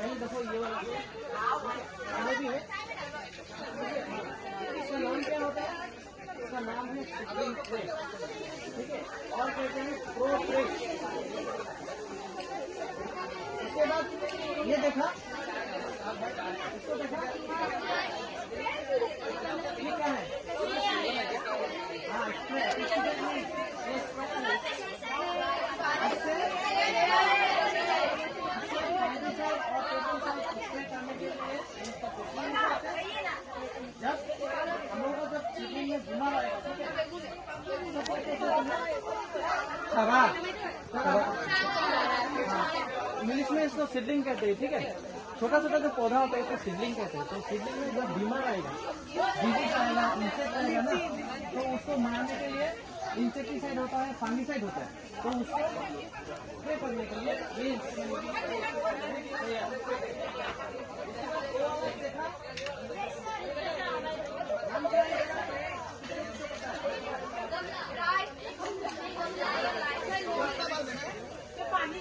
नहीं देखो ये वाला ये भी है। इसका नाम क्या होता है? इसका नाम है सिडलिंग प्रेस, ठीक है, और कहते हैं प्रो प्रेस। उसके बाद ये देखा, इसको देखा, ये क्या है? हाँ जब हम लोग को जब सिडलिंग में घुमा रहेगा, इंग्लिश में इसको सिडलिंग कहते हैं, ठीक है। छोटा छोटा जो पौधा होता है इसको सिडलिंग कहते हैं। तो सिडलिंग में जब बीमार आएगा, डिजीज आएगा, इंसेक्ट आएगा ना, तो उसको मारने के लिए इंसेक्टिसाइड होता है, फंगिसाइड होता है, तो उसको स्प्रे करने के लिए पानी